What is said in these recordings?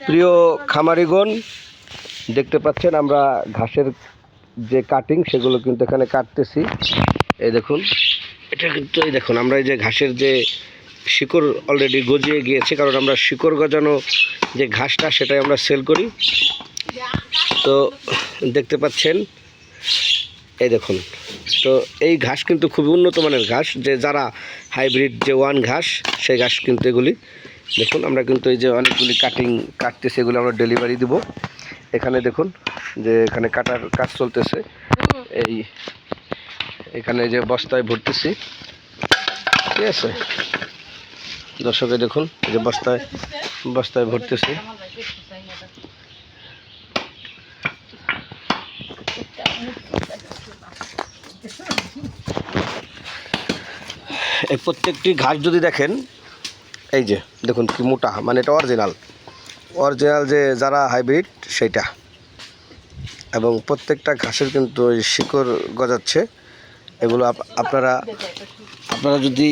প্রিয় খামারিগণ, দেখতে পাচ্ছেন আমরা ঘাসের যে কাটিং সেগুলো কিন্তু এখানে কাটতেছি। এই দেখুন, এটা কিন্তু এই দেখুন আমরা এই যে ঘাসের যে শিকড় অলরেডি গজিয়ে গিয়েছে, কারণ আমরা শিকড় গজানো যে ঘাসটা সেটাই আমরা সেল করি। তো দেখতে পাচ্ছেন এই দেখুন, তো এই ঘাস কিন্তু খুবই উন্নত মানের ঘাস, যে যারা হাইব্রিড যে ওয়ান ঘাস সেই ঘাস কিন্তু এগুলি দেখুন। আমরা কিন্তু এই যে অনেকগুলি কাটতেছি, এগুলো আমরা ডেলিভারি দিব। এখানে দেখুন যে এখানে কাটার কাজ চলতেছে, এখানে যে বস্তায় ভরতেছি, ঠিক আছে দর্শকে দেখুন, যে বস্তায় ভরতেছি। এই প্রত্যেকটি ঘাস যদি দেখেন, এই যে দেখুন কি মোটা, মানে এটা অরিজিনাল যে যারা হাইব্রিড সেইটা, এবং প্রত্যেকটা ঘাসের কিন্তু শিকড় গজাচ্ছে। এগুলো আপনারা যদি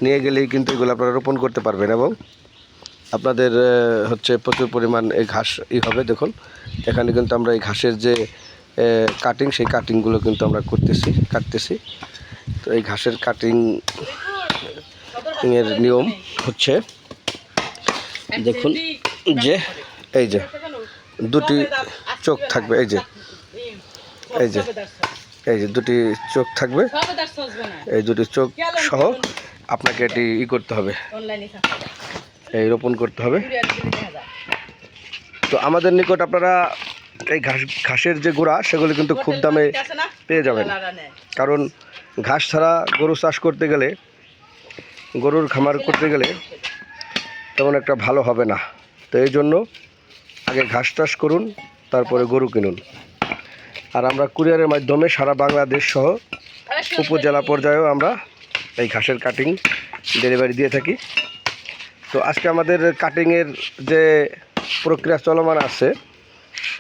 নিয়ে গেলেই কিন্তু এগুলো আপনারা রোপণ করতে পারবেন, এবং আপনাদের হচ্ছে প্রচুর পরিমাণ এই ঘাস হবে। দেখুন এখানে কিন্তু আমরা এই ঘাসের যে কাটিং, সেই কাটিংগুলো কিন্তু আমরা কাটতেছি। তো এই ঘাসের কাটিং এর নিয়ম হচ্ছে, দেখুন যে এই যে দুটি চোখ থাকবে, এই যে দুটি চোখ থাকবে, এই দুটি চোখ সহ আপনাকে এটি করতে হবে, এই রোপণ করতে হবে। তো আমাদের নিকট আপনারা এই ঘাসের যে গোড়া সেগুলি কিন্তু খুব দামে পেয়ে যাবেন, কারণ ঘাস ছাড়া গরু চাষ করতে গেলে, গরুর খামার করতে গেলে তেমন একটা ভালো হবে না। তো এই জন্য আগে ঘাস চাষ করুন, তারপরে গরু কিনুন। আর আমরা কুরিয়ারের মাধ্যমে সারা বাংলাদেশ সহ উপজেলা পর্যায়েও আমরা এই ঘাসের কাটিং ডেলিভারি দিয়ে থাকি। তো আজকে আমাদের কাটিংয়ের যে প্রক্রিয়া চলমান আছে,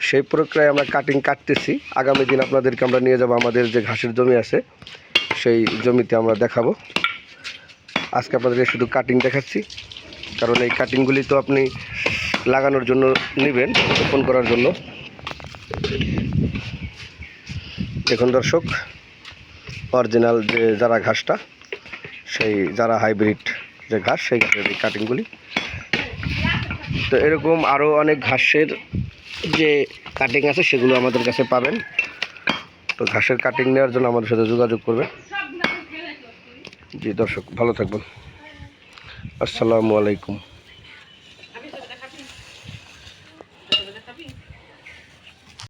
সেই প্রক্রিয়ায় আমরা কাটতেছি। আগামী দিন আপনাদেরকে আমরা নিয়ে যাব আমাদের যে ঘাসের জমি আছে, সেই জমিতে আমরা দেখাবো। আজকে আপনাদেরকে শুধু কাটিং দেখাচ্ছি, কারণ এই কাটিংগুলি তো আপনি লাগানোর জন্য নেবেন, রোপণ করার জন্য। দেখুন দর্শক, অরিজিনাল যে যারা ঘাসটা, সেই যারা হাইব্রিড যে ঘাস, সেই ঘাসের এই কাটিংগুলি। তো এরকম আরও অনেক ঘাসের যে কাটিং আছে সেগুলো আমাদের কাছে পাবেন। তো ঘাসের কাটিং নেওয়ার জন্য আমাদের সাথে যোগাযোগ করবেন। জি দর্শক, ভালো থাকবেন। আসসালামু আলাইকুম।